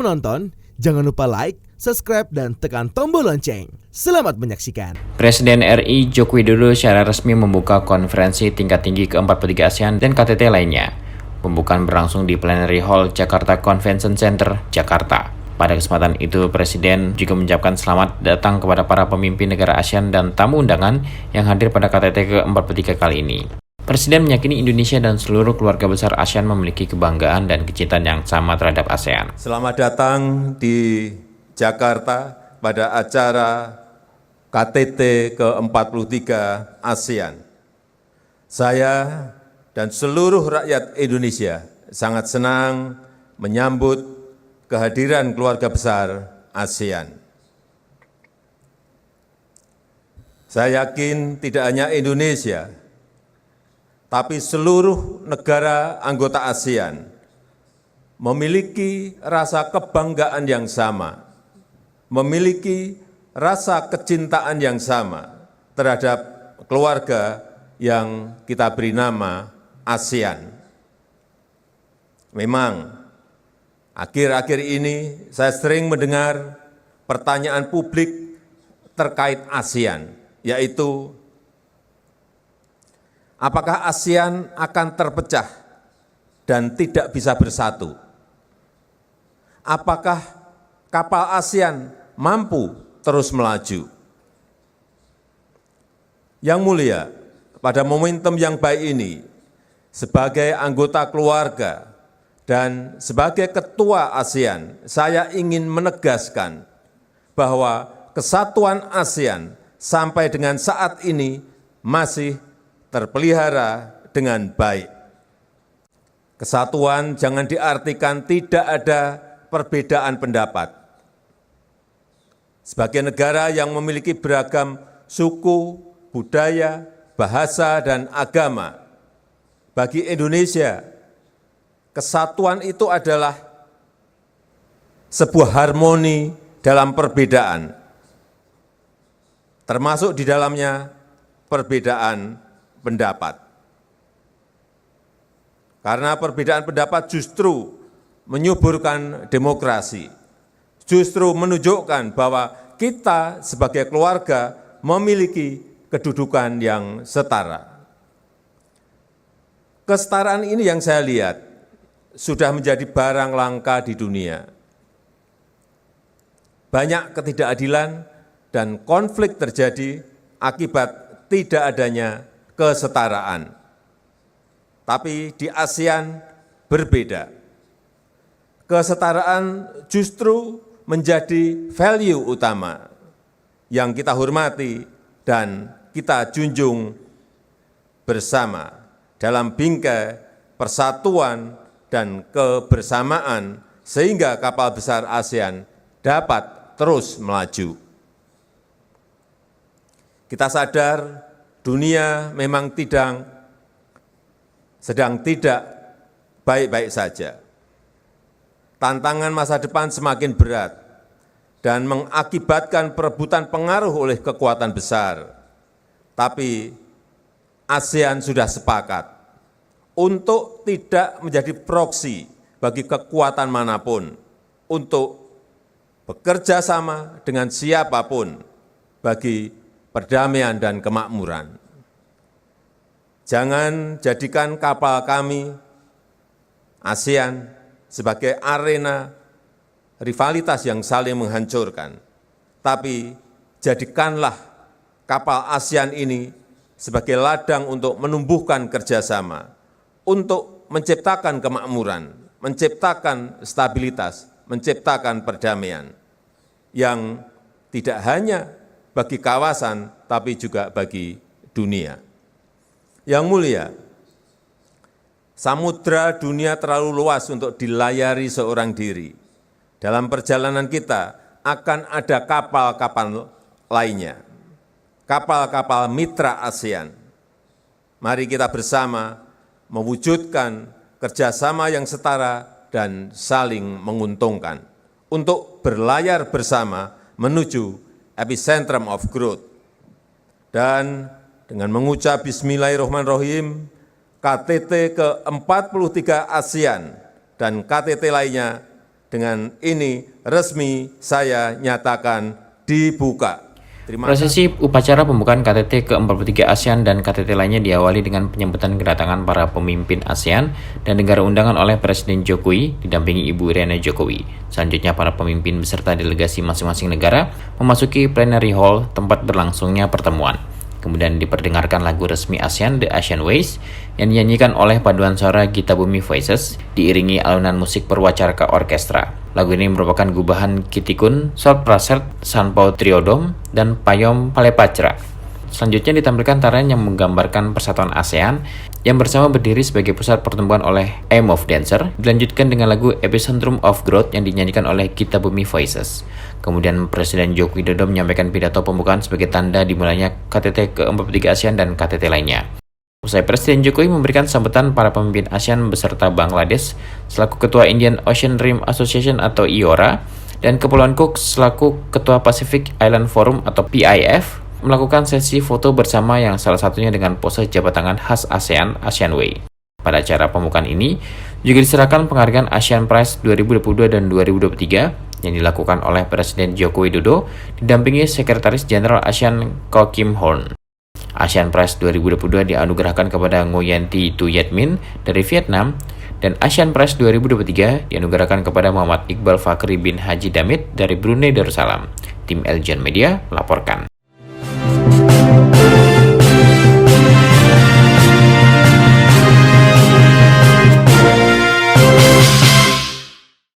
menonton, jangan lupa like, subscribe, dan tekan tombol lonceng. Selamat menyaksikan. Presiden RI Joko Widodo secara resmi membuka konferensi tingkat tinggi ke-43 ASEAN dan KTT lainnya. Pembukaan berlangsung di Plenary Hall Jakarta Convention Center, Jakarta. Pada kesempatan itu, Presiden juga mengucapkan selamat datang kepada para pemimpin negara ASEAN dan tamu undangan yang hadir pada KTT ke-43 kali ini. Presiden meyakini Indonesia dan seluruh keluarga besar ASEAN memiliki kebanggaan dan kecintaan yang sama terhadap ASEAN. Selamat datang di Jakarta pada acara KTT ke-43 ASEAN. Saya dan seluruh rakyat Indonesia sangat senang menyambut kehadiran keluarga besar ASEAN. Saya yakin tidak hanya Indonesia, tapi seluruh negara anggota ASEAN memiliki rasa kebanggaan yang sama, memiliki rasa kecintaan yang sama terhadap keluarga yang kita beri nama ASEAN. Memang, akhir-akhir ini saya sering mendengar pertanyaan publik terkait ASEAN, yaitu apakah ASEAN akan terpecah dan tidak bisa bersatu? Apakah kapal ASEAN mampu terus melaju? Yang mulia, pada momentum yang baik ini, sebagai anggota keluarga dan sebagai ketua ASEAN, saya ingin menegaskan bahwa kesatuan ASEAN sampai dengan saat ini masih terpelihara dengan baik. Kesatuan jangan diartikan tidak ada perbedaan pendapat. Sebagai negara yang memiliki beragam suku, budaya, bahasa, dan agama, bagi Indonesia, kesatuan itu adalah sebuah harmoni dalam perbedaan, termasuk di dalamnya perbedaan pendapat. Karena perbedaan pendapat justru menyuburkan demokrasi, justru menunjukkan bahwa kita sebagai keluarga memiliki kedudukan yang setara. Kesetaraan ini yang saya lihat sudah menjadi barang langka di dunia. Banyak ketidakadilan dan konflik terjadi akibat tidak adanya kesetaraan. Tapi di ASEAN berbeda. Kesetaraan justru menjadi value utama yang kita hormati dan kita junjung bersama dalam bingkai persatuan dan kebersamaan sehingga kapal besar ASEAN dapat terus melaju. Kita sadar dunia memang sedang tidak baik-baik saja. Tantangan masa depan semakin berat dan mengakibatkan perebutan pengaruh oleh kekuatan besar. Tapi ASEAN sudah sepakat untuk tidak menjadi proksi bagi kekuatan manapun, untuk bekerja sama dengan siapapun bagi perdamaian dan kemakmuran. Jangan jadikan kapal kami, ASEAN, sebagai arena rivalitas yang saling menghancurkan. Tapi jadikanlah kapal ASEAN ini sebagai ladang untuk menumbuhkan kerjasama, untuk menciptakan kemakmuran, menciptakan stabilitas, menciptakan perdamaian yang tidak hanya bagi kawasan, tapi juga bagi dunia. Yang mulia, samudra dunia terlalu luas untuk dilayari seorang diri. Dalam perjalanan kita akan ada kapal-kapal lainnya, kapal-kapal mitra ASEAN. Mari kita bersama mewujudkan kerjasama yang setara dan saling menguntungkan untuk berlayar bersama menuju epicentrum of growth. Dan dengan mengucap Bismillahirrahmanirrahim, KTT ke-43 ASEAN dan KTT lainnya Dengan ini resmi saya nyatakan dibuka. Terima kasih. Prosesi upacara pembukaan KTT ke-43 ASEAN dan KTT lainnya diawali dengan penyambutan kedatangan para pemimpin ASEAN dan negara undangan oleh Presiden Jokowi didampingi Ibu Iryana Jokowi. Selanjutnya para pemimpin beserta delegasi masing-masing negara memasuki plenary hall tempat berlangsungnya pertemuan. Kemudian diperdengarkan lagu resmi ASEAN The Asian Ways yang dinyanyikan oleh paduan suara Gita Bumi Voices diiringi alunan musik Perwacaraka Orkestra. Lagu ini merupakan gubahan Kitikun, Sot Praset, Sanpao Triodom, dan Payom Palepacra. Selanjutnya ditampilkan tarian yang menggambarkan persatuan ASEAN yang bersama berdiri sebagai pusat pertumbuhan oleh Aim of Dancer, dilanjutkan dengan lagu Epicentrum of Growth yang dinyanyikan oleh Gita Bumi Voices. Kemudian Presiden Joko Widodo menyampaikan pidato pembukaan sebagai tanda dimulainya KTT ke-43 ASEAN dan KTT lainnya. Usai Presiden Jokowi memberikan sambutan para pemimpin ASEAN beserta Bangladesh selaku Ketua Indian Ocean Rim Association atau IORA dan Kepulauan Cook selaku Ketua Pacific Island Forum atau PIF melakukan sesi foto bersama yang salah satunya dengan pose jabat tangan khas ASEAN, Asian Way. Pada acara pembukaan ini juga diserahkan penghargaan ASEAN Prize 2022 dan 2023 yang dilakukan oleh Presiden Joko Widodo didampingi Sekretaris Jenderal ASEAN Ko Kim Horn. ASEAN Prize 2022 dianugerahkan kepada Nguyen Thi Tu Yat Min dari Vietnam dan ASEAN Prize 2023 dianugerahkan kepada Muhammad Iqbal Fakri bin Haji Damit dari Brunei Darussalam. Tim Eljan Media melaporkan.